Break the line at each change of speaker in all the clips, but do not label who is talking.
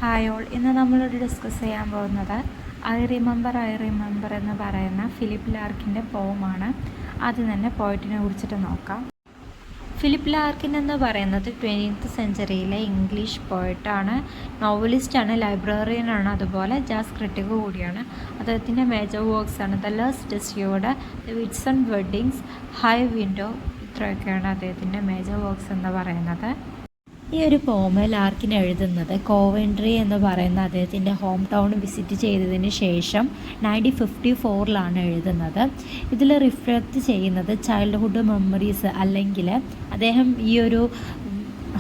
Hi all, ഇന്ന് നമ്മളോട് discuss ചെയ്യാൻ പോകുന്നത് ഐ റിമെമ്പർ എന്ന് പറയുന്ന ഫിലിപ്പ് ലാർക്കിൻ്റെ പോമാണ്. ആദ്യം തന്നെ പോയിറ്റിനെ കുറിച്ചിട്ട് നോക്കാം. ഫിലിപ്പ് ലാർക്കിൻ എന്ന് പറയുന്നത് 20th സെഞ്ച്വറിയിലെ ഇംഗ്ലീഷ് പോയിട്ടാണ്, നോവലിസ്റ്റാണ്, ലൈബ്രറിയനാണ്, അതുപോലെ ജാസ് ക്രിട്ടിക് കൂടിയാണ്. അദ്ദേഹത്തിൻ്റെ മേജർ വർക്ക്സാണ് the last deceived, the Whitsun weddings, high window. ഇത്രയൊക്കെയാണ് അദ്ദേഹത്തിൻ്റെ മേജർ വർക്ക്സ് എന്ന് പറയുന്നത്. ഈ ഒരു പോം ലാർക്കിൻ എഴുതുന്നത് കോവൻട്രി എന്ന് പറയുന്ന അദ്ദേഹത്തിൻ്റെ ഹോം ടൗൺ വിസിറ്റ് ചെയ്തതിന് ശേഷം 1954 എഴുതുന്നത്. ഇതിൽ റിഫ്ലക്റ്റ് ചെയ്യുന്നത് ചൈൽഡ്ഹുഡ് മെമ്മറീസ്, അല്ലെങ്കിൽ അദ്ദേഹം ഈ ഒരു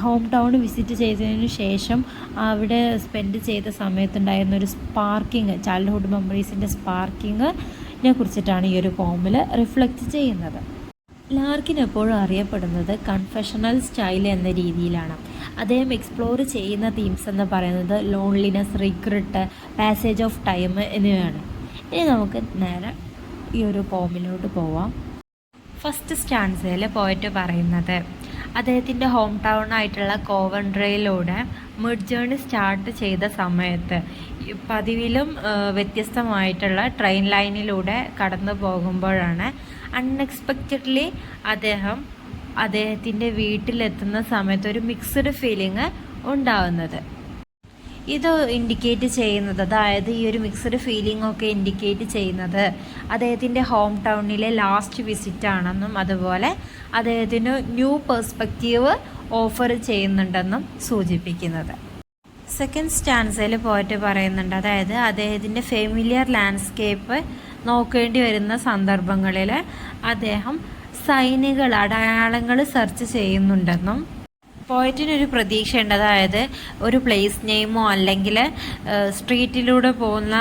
ഹോം ടൗൺ വിസിറ്റ് ചെയ്തതിന് ശേഷം അവിടെ സ്പെൻഡ് ചെയ്ത സമയത്തുണ്ടായിരുന്ന ഒരു സ്പാർക്കിങ്, ചൈൽഡ്ഹുഡ് മെമ്മറീസിൻ്റെ സ്പാർക്കിങ്ങിനെ കുറിച്ചിട്ടാണ് ഈ ഒരു പോമിൽ റിഫ്ലക്റ്റ് ചെയ്യുന്നത്. ലാർക്കിൻ എപ്പോഴും അറിയപ്പെടുന്നത് കൺഫെഷണൽ സ്റ്റൈൽ എന്ന രീതിയിലാണ്. അദ്ദേഹം എക്സ്പ്ലോർ ചെയ്യുന്ന തീംസ് എന്ന് പറയുന്നത് loneliness, regret, passage of time എന്നിവയാണ്. ഇനി നമുക്ക് നേരെ ഈ ഒരു പോമിലോട്ട് പോവാം. ഫസ്റ്റ് സ്റ്റാൻസയിൽ പോയിട്ട് പറയുന്നത് അദ്ദേഹത്തിൻ്റെ ഹോം ടൗൺ ആയിട്ടുള്ള കോവൻട്രിയിലൂടെ മിഡ് ജേർണി സ്റ്റാർട്ട് ചെയ്ത സമയത്ത് പതിവിലും വ്യത്യസ്തമായിട്ടുള്ള ട്രെയിൻ ലൈനിലൂടെ കടന്നു പോകുമ്പോഴാണ് അൺഎക്സ്പെക്റ്റഡ്ലി അദ്ദേഹത്തിൻ്റെ വീട്ടിലെത്തുന്ന സമയത്ത് ഒരു മിക്സ്ഡ് ഫീലിംഗ് ഉണ്ടാവുന്നത്. ഇത് ഇൻഡിക്കേറ്റ് ചെയ്യുന്നത്, അതായത് ഈ ഒരു മിക്സ്ഡ് ഫീലിംഗ് ഒക്കെ ഇൻഡിക്കേറ്റ് ചെയ്യുന്നത് അദ്ദേഹത്തിൻ്റെ ഹോം ടൗണിലെ ലാസ്റ്റ് വിസിറ്റ് ആണെന്നും അതുപോലെ അദ്ദേഹത്തിന് ന്യൂ പെർസ്പെക്റ്റീവ് ഓഫർ ചെയ്യുന്നുണ്ടെന്നും സൂചിപ്പിക്കുന്നത്. സെക്കൻഡ് സ്റ്റാൻസയിൽ പോയിട്ട് പറയുന്നുണ്ട്, അതായത് അദ്ദേഹത്തിൻ്റെ ഫെമിലിയർ ലാൻഡ്സ്കേപ്പ് നോക്കേണ്ടി വരുന്ന സന്ദർഭങ്ങളിൽ അദ്ദേഹം സൈനുകൾ, അടയാളങ്ങൾ സെർച്ച് ചെയ്യുന്നുണ്ടെന്നും പോയിറ്റിനൊരു പ്രതീക്ഷയുണ്ട്. അതായത് ഒരു പ്ലേസ് നെയിമോ അല്ലെങ്കിൽ സ്ട്രീറ്റിലൂടെ പോകുന്ന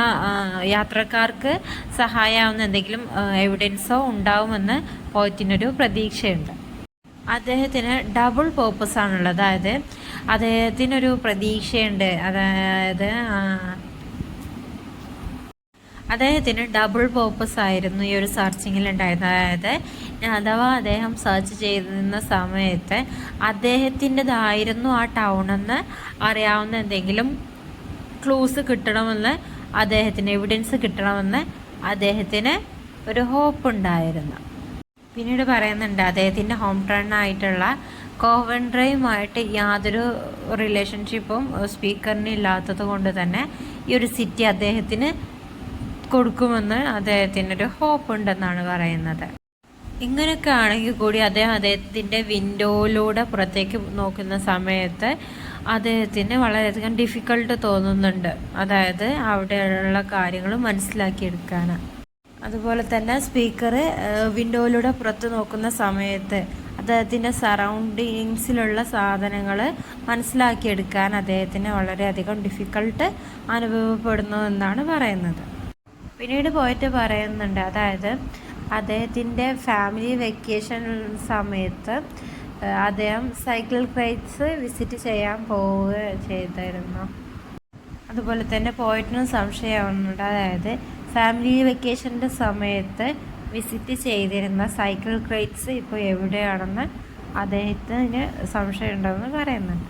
യാത്രക്കാർക്ക് സഹായമാവുന്ന എന്തെങ്കിലും എവിഡൻസോ ഉണ്ടാവുമെന്ന് പോയിറ്റിനൊരു പ്രതീക്ഷയുണ്ട്. അദ്ദേഹത്തിന് ഡബിൾ പേർപ്പസ് ആണുള്ളത്, അതായത് അദ്ദേഹത്തിനൊരു പ്രതീക്ഷയുണ്ട്, അദ്ദേഹത്തിന് ഡബിൾ പേർപ്പസ് ആയിരുന്നു ഈ ഒരു സെർച്ചിങ്ങിൽ ഉണ്ടായിരുന്നത്. അതായത് അഥവാ അദ്ദേഹം സെർച്ച് ചെയ്തിരുന്ന സമയത്ത് അദ്ദേഹത്തിൻ്റെതായിരുന്നു ആ ടൗണെന്ന് അറിയാവുന്ന എന്തെങ്കിലും ക്ലൂസ് കിട്ടണമെന്ന് അദ്ദേഹത്തിന്, എവിഡൻസ് കിട്ടണമെന്ന് അദ്ദേഹത്തിന് ഒരു ഹോപ്പ് ഉണ്ടായിരുന്നു. പിന്നീട് പറയുന്നുണ്ട്, അദ്ദേഹത്തിൻ്റെ ഹോം ടൗൺ ആയിട്ടുള്ള കോവൻട്രിയുമായിട്ട് യാതൊരു റിലേഷൻഷിപ്പും സ്പീക്കറിന് ഇല്ലാത്തത് കൊണ്ട് തന്നെ ഈ ഒരു സിറ്റി അദ്ദേഹത്തിന് കൊടുക്കുമെന്ന് അദ്ദേഹത്തിനൊരു ഹോപ്പ് ഉണ്ടെന്നാണ് പറയുന്നത്. ഇങ്ങനെയൊക്കെ ആണെങ്കിൽ കൂടി അദ്ദേഹത്തിൻ്റെ വിൻഡോയിലൂടെ പുറത്തേക്ക് നോക്കുന്ന സമയത്ത് അദ്ദേഹത്തിന് വളരെയധികം ഡിഫിക്കൽട്ട് തോന്നുന്നുണ്ട്, അതായത് അവിടെയുള്ള കാര്യങ്ങൾ മനസ്സിലാക്കിയെടുക്കാൻ. അതുപോലെ തന്നെ സ്പീക്കർ വിൻഡോയിലൂടെ പുറത്ത് നോക്കുന്ന സമയത്ത് അദ്ദേഹത്തിൻ്റെ സറൗണ്ടിങ്സിലുള്ള സാധനങ്ങൾ മനസ്സിലാക്കിയെടുക്കാൻ അദ്ദേഹത്തിന് വളരെയധികം ഡിഫിക്കൽട്ട് അനുഭവപ്പെടുന്നു എന്നാണ് പറയുന്നത്. പിന്നീട് പോയിട്ട് പറയുന്നുണ്ട്, അതായത് അദ്ദേഹത്തിൻ്റെ ഫാമിലി വെക്കേഷൻ സമയത്ത് അദ്ദേഹം സൈക്കിൾ ക്രൈറ്റ്സ് വിസിറ്റ് ചെയ്യാൻ പോവുക ചെയ്തിരുന്നു. അതുപോലെ തന്നെ പോയിറ്റിനും സംശയമാവുന്നുണ്ട്, അതായത് ഫാമിലി വെക്കേഷൻ്റെ സമയത്ത് വിസിറ്റ് ചെയ്തിരുന്ന സൈക്കിൾ ക്രൈറ്റ്സ് ഇപ്പോൾ എവിടെയാണെന്ന് അദ്ദേഹത്തിന് സംശയമുണ്ടെന്ന് പറയുന്നുണ്ട്.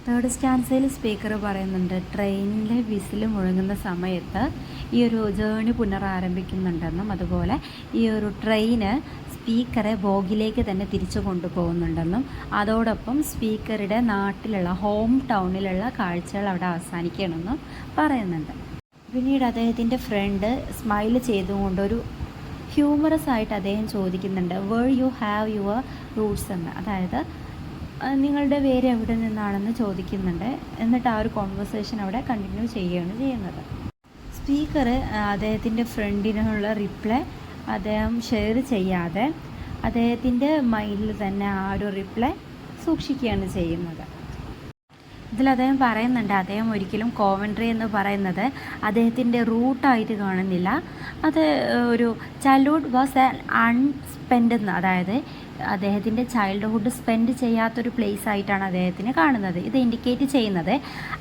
തേർഡ് സ്റ്റാൻസയിൽ സ്പീക്കർ പറയുന്നുണ്ട്, ട്രെയിനിലെ വിസിൽ മുഴങ്ങുന്ന സമയത്ത് ഈ ഒരു ജേണി പുനരാരംഭിക്കുന്നുണ്ടെന്നും അതുപോലെ ഈ ഒരു ട്രെയിന് സ്പീക്കറെ ബോഗിലേക്ക് തന്നെ തിരിച്ചു കൊണ്ടുപോകുന്നുണ്ടെന്നും അതോടൊപ്പം സ്പീക്കറുടെ നാട്ടിലുള്ള ഹോം ടൗണിലുള്ള കാഴ്ചകൾ അവിടെ അവസാനിക്കണമെന്നും പറയുന്നുണ്ട്. പിന്നീട് അദ്ദേഹത്തിൻ്റെ ഫ്രണ്ട് സ്മൈൽ ചെയ്തുകൊണ്ടൊരു ഹ്യൂമറസ് ആയിട്ട് അദ്ദേഹം ചോദിക്കുന്നുണ്ട്, where you have your roots എന്ന്, അതായത് നിങ്ങളുടെ പേര് എവിടെ നിന്നാണെന്ന് ചോദിക്കുന്നുണ്ട്. എന്നിട്ട് ആ ഒരു കോൺവെർസേഷൻ അവിടെ കണ്ടിന്യൂ ചെയ്യുകയാണ് ചെയ്യുന്നത്. സ്പീക്കർ അദ്ദേഹത്തിൻ്റെ ഫ്രണ്ടിനുള്ള റിപ്ലൈ അദ്ദേഹം ഷെയർ ചെയ്യാതെ അദ്ദേഹത്തിൻ്റെ മൈൻഡിൽ തന്നെ ആ ഒരു റിപ്ലൈ സൂക്ഷിക്കുകയാണ് ചെയ്യുന്നത്. ഇതിൽ അദ്ദേഹം പറയുന്നുണ്ട്, അദ്ദേഹം ഒരിക്കലും കോവൻട്രി എന്ന് പറയുന്നത് അദ്ദേഹത്തിൻ്റെ റൂട്ടായിട്ട് കാണുന്നില്ല, അത് ഒരു ചൈൽഡ്ഹുഡ് വാസ് അൺസ്പെൻഡ് എന്ന്, അതായത് അദ്ദേഹത്തിൻ്റെ ചൈൽഡ്ഹുഡ് സ്പെൻഡ് ചെയ്യാത്തൊരു പ്ലേസ് ആയിട്ടാണ് അദ്ദേഹത്തിന് കാണുന്നത്. ഇത് ഇൻഡിക്കേറ്റ് ചെയ്യുന്നത്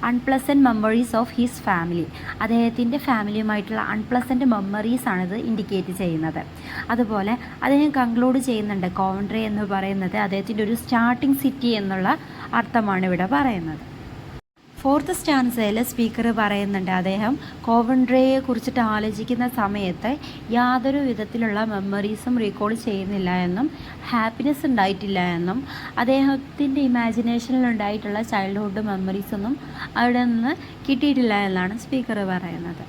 unpleasant memories of his family, അദ്ദേഹത്തിൻ്റെ ഫാമിലിയുമായിട്ടുള്ള അൺപ്ലസൻറ്റ് മെമ്മറീസാണിത് ഇൻഡിക്കേറ്റ് ചെയ്യുന്നത്. അതുപോലെ അദ്ദേഹം കൺക്ലൂഡ് ചെയ്യുന്നുണ്ട്, കോവൻട്രി എന്ന് പറയുന്നത് അദ്ദേഹത്തിൻ്റെ ഒരു സ്റ്റാർട്ടിംഗ് സിറ്റി എന്നുള്ള അർത്ഥമാണ് ഇവിടെ പറയുന്നത്.
ഫോർത്ത് സ്റ്റാൻസയിൽ സ്പീക്കർ പറയുന്നുണ്ട് അദ്ദേഹം കോവൻട്രിയെ കുറിച്ചിട്ട് ആലോചിക്കുന്ന സമയത്ത് യാതൊരു വിധത്തിലുള്ള മെമ്മറീസും റീകോൾ ചെയ്യുന്നില്ല എന്നും ഹാപ്പിനെസ് ഉണ്ടായിട്ടില്ല എന്നും അദ്ദേഹത്തിൻ്റെ ഇമാജിനേഷനിലുണ്ടായിട്ടുള്ള ചൈൽഡ്ഹുഡ് മെമ്മറീസൊന്നും അവിടെ നിന്ന് കിട്ടിയിട്ടില്ല എന്നാണ് സ്പീക്കർ പറയുന്നത്.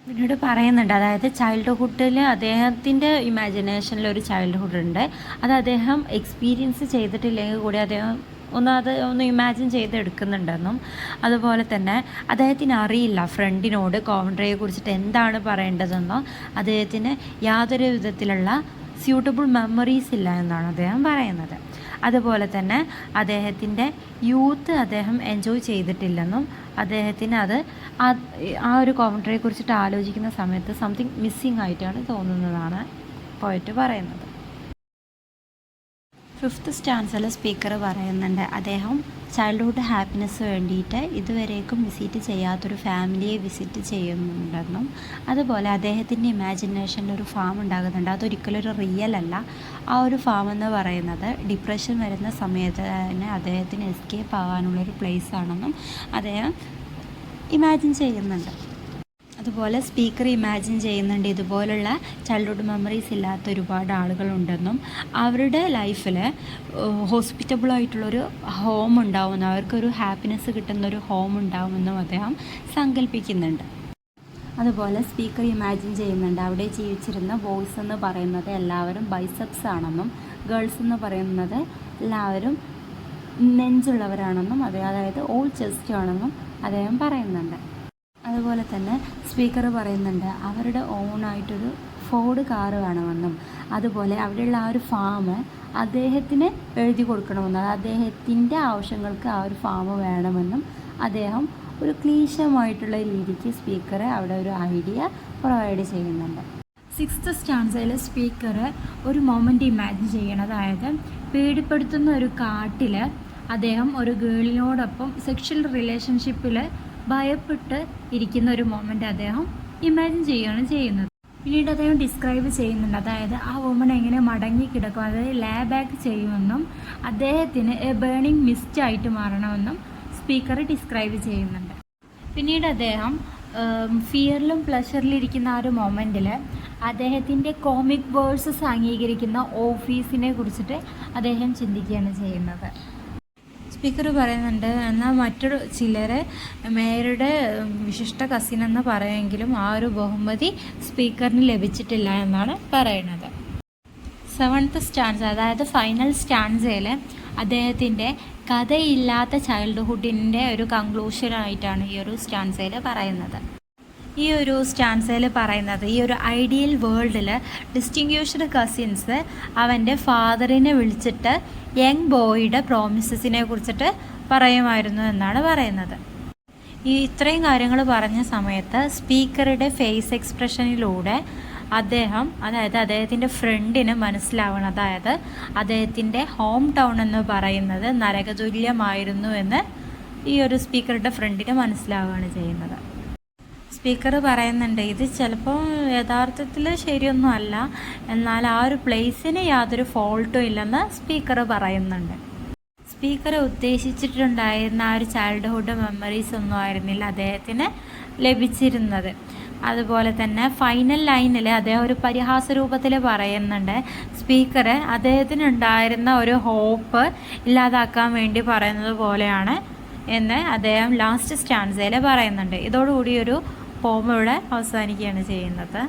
പിന്നീട് പറയുന്നുണ്ട്, അതായത് ചൈൽഡ്ഹുഡിൽ അദ്ദേഹത്തിൻ്റെ ഇമാജിനേഷനിൽ ഒരു ചൈൽഡ്ഹുഡ് ഉണ്ട്, അത് അദ്ദേഹം എക്സ്പീരിയൻസ് ചെയ്തിട്ടില്ലെങ്കിൽ കൂടി അദ്ദേഹം ഒന്ന് ഇമാജിൻ ചെയ്തെടുക്കുന്നുണ്ടെന്നും അതുപോലെ തന്നെ അദ്ദേഹത്തിന് അറിയില്ല ഫ്രണ്ടിനോട് കോവൻട്രിയെ കുറിച്ചിട്ട് എന്താണ് പറയേണ്ടതെന്നോ അദ്ദേഹത്തിന് യാതൊരു വിധത്തിലുള്ള സ്യൂട്ടബിൾ മെമ്മറീസ് ഇല്ല എന്നാണ് അദ്ദേഹം പറയുന്നത്. അതുപോലെ തന്നെ അദ്ദേഹത്തിൻ്റെ യൂത്ത് അദ്ദേഹം എൻജോയ് ചെയ്തിട്ടില്ലെന്നും അദ്ദേഹത്തിന് ആ ഒരു കോവൻട്രിയെ കുറിച്ചിട്ട് ആലോചിക്കുന്ന സമയത്ത് സംതിങ് മിസ്സിങ് ആയിട്ടാണ് തോന്നുന്നതാണ് പോയിട്ട് പറയുന്നത്. ഫിഫ്ത്ത് സ്റ്റാൻസിൽ സ്പീക്കർ പറയുന്നുണ്ട് അദ്ദേഹം ചൈൽഡ്ഹുഡ് ഹാപ്പിനെസ് വേണ്ടിയിട്ട് ഇതുവരേക്കും വിസിറ്റ് ചെയ്യാത്തൊരു ഫാമിലിയെ വിസിറ്റ് ചെയ്യുന്നുണ്ടെന്നും അതുപോലെ അദ്ദേഹത്തിൻ്റെ ഇമാജിനേഷനിൽ ഒരു ഫാം ഉണ്ടാകുന്നുണ്ട്, അതൊരിക്കലും ഒരു റിയൽ അല്ല. ആ ഒരു ഫാം എന്ന് പറയുന്നത് ഡിപ്രഷൻ വരുന്ന സമയത്ത് തന്നെ അദ്ദേഹത്തിന് എസ്കേപ്പ് ആകാനുള്ളൊരു പ്ലേസ് ആണെന്നും അദ്ദേഹം ഇമാജിൻ ചെയ്യുന്നുണ്ട്. അതുപോലെ സ്പീക്കർ ഇമാജിൻ ചെയ്യുന്നുണ്ട് ഇതുപോലുള്ള ചൈൽഡ്ഹുഡ് മെമ്മറീസ് ഇല്ലാത്ത ഒരുപാട് ആളുകളുണ്ടെന്നും അവരുടെ ലൈഫിൽ ഹോസ്പിറ്റബിളായിട്ടുള്ളൊരു ഹോം ഉണ്ടാവുമെന്നും അവർക്കൊരു ഹാപ്പിനെസ് കിട്ടുന്നൊരു ഹോം ഉണ്ടാവുമെന്നും അദ്ദേഹം സങ്കല്പിക്കുന്നുണ്ട്. അതുപോലെ സ്പീക്കർ ഇമാജിൻ ചെയ്യുന്നുണ്ട് അവിടെ ജീവിച്ചിരുന്ന ബോയ്സ് എന്ന് പറയുന്നത് എല്ലാവരും ബൈസെപ്സ് ആണെന്നും ഗേൾസ് എന്ന് പറയുന്നത് എല്ലാവരും നെഞ്ചുള്ളവരാണെന്നും അതായത് ഓൾ ചെസ്റ്റ് ആണെന്നും അദ്ദേഹം പറയുന്നുണ്ട്. അതുപോലെ തന്നെ സ്പീക്കർ പറയുന്നുണ്ട് അവരുടെ ഓണായിട്ടൊരു ഫോർഡ് കാറ് വേണമെന്നും അതുപോലെ അവിടെയുള്ള ആ ഒരു ഫാം അദ്ദേഹത്തിന് എഴുതി കൊടുക്കണമെന്നും അദ്ദേഹത്തിൻ്റെ ആവശ്യങ്ങൾക്ക് ആ ഒരു ഫാം വേണമെന്നും അദ്ദേഹം ഒരു ക്ലീശമായിട്ടുള്ള രീതിക്ക് സ്പീക്കർ അവിടെ ഒരു ഐഡിയ പ്രൊവൈഡ് ചെയ്യുന്നുണ്ട്. സിക്സ്ത് സ്റ്റാൻസയിൽ സ്പീക്കർ ഒരു മൊമെൻ്റ് ഇമാജിൻ ചെയ്യണം, അതായത് പേടിപ്പെടുത്തുന്ന ഒരു കാട്ടിൽ അദ്ദേഹം ഒരു ഗേളിനോടൊപ്പം സെക്ഷൽ റിലേഷൻഷിപ്പിൽ ഭയപ്പെട്ട് ഇരിക്കുന്ന ഒരു മൊമെൻ്റ് അദ്ദേഹം ഇമാജിൻ ചെയ്യുകയാണ് ചെയ്യുന്നത്. പിന്നീട് അദ്ദേഹം ഡിസ്ക്രൈബ് ചെയ്യുന്നുണ്ട്, അതായത് ആ വുമൺ എങ്ങനെ മടങ്ങി കിടക്കും, അതായത് ലേ ബാക്ക് ചെയ്യുമെന്നും അദ്ദേഹത്തിന് ബേണിംഗ് മിസ്റ്റ് ആയിട്ട് മാറണമെന്നും സ്പീക്കർ ഡിസ്ക്രൈബ് ചെയ്യുന്നുണ്ട്. പിന്നീട് അദ്ദേഹം ഫിയറിലും പ്ലഷറിലിരിക്കുന്ന ആ ഒരു മൊമെൻറ്റിൽ അദ്ദേഹത്തിൻ്റെ കോമിക് വേഴ്സസ് അംഗീകരിക്കുന്ന ഓഫീസിനെ കുറിച്ചിട്ട് അദ്ദേഹം ചിന്തിക്കുകയാണ് ചെയ്യുന്നത്. സ്പീക്കർ പറയുന്നുണ്ട്, എന്നാൽ മറ്റൊരു ചിലരെ മേയറുടെ വിശിഷ്ട കസിൻ എന്ന് പറയുമെങ്കിലും ആ ഒരു ബഹുമതി സ്പീക്കറിന് ലഭിച്ചിട്ടില്ല എന്നാണ് പറയുന്നത്. സെവൻത്ത് സ്റ്റാൻസ, അതായത് ഫൈനൽ സ്റ്റാൻസയിൽ അദ്ദേഹത്തിൻ്റെ കഥയില്ലാത്ത ചൈൽഡ്ഹുഡിൻ്റെ ഒരു കൺക്ലൂഷനായിട്ടാണ് ഈ ഒരു സ്റ്റാൻസയിൽ പറയുന്നത്. ഈ ഒരു സ്റ്റാൻസയിൽ പറയുന്നത് ഈ ഒരു ഐഡിയൽ വേൾഡിൽ ഡിസ്റ്റിങ്ക്യൂഷ്ഡ് കസിൻസ് അവൻ്റെ ഫാദറിനെ വിളിച്ചിട്ട് യങ് ബോയുടെ പ്രോമിസസിനെ കുറിച്ചിട്ട് പറയുമായിരുന്നു എന്നാണ് പറയുന്നത്. ഈ ഇത്രയും കാര്യങ്ങൾ പറഞ്ഞ സമയത്ത് സ്പീക്കറുടെ ഫേസ് എക്സ്പ്രഷനിലൂടെ അതായത് അദ്ദേഹത്തിൻ്റെ ഫ്രണ്ടിന് മനസ്സിലാവണം, അതായത് അദ്ദേഹത്തിൻ്റെ ഹോം ടൗൺ എന്ന് പറയുന്നത് നരകതുല്യമായിരുന്നു എന്ന് ഈ ഒരു സ്പീക്കറുടെ ഫ്രണ്ടിന് മനസ്സിലാവുകയാണ് ചെയ്യുന്നത്. സ്പീക്കർ പറയുന്നുണ്ട് ഇത് ചിലപ്പോൾ യഥാർത്ഥത്തിൽ ശരിയൊന്നും അല്ല, എന്നാൽ ആ ഒരു പ്ലേസിന് യാതൊരു ഫോൾട്ടും ഇല്ലെന്ന് സ്പീക്കർ പറയുന്നുണ്ട്. സ്പീക്കർ ഉദ്ദേശിച്ചിട്ടുണ്ടായിരുന്ന ആ ഒരു ചൈൽഡ്ഹുഡ് മെമ്മറീസ് ഒന്നും ആയിരുന്നില്ല അദ്ദേഹത്തിന് ലഭിച്ചിരുന്നത്. അതുപോലെ തന്നെ ഫൈനൽ ലൈനിൽ അദ്ദേഹം ഒരു പരിഹാസ രൂപത്തിൽ പറയുന്നുണ്ട്, സ്പീക്കർ അദ്ദേഹത്തിനുണ്ടായിരുന്ന ഒരു ഹോപ്പ് ഇല്ലാതാക്കാൻ വേണ്ടി പറയുന്നത് പോലെയാണ് എന്ന് അദ്ദേഹം ലാസ്റ്റ് സ്റ്റാൻസയിൽ പറയുന്നുണ്ട്. ഇതോടുകൂടി ഒരു പോം ഇവിടെ അവസാനിക്കുകയാണ് ചെയ്യുന്നത്.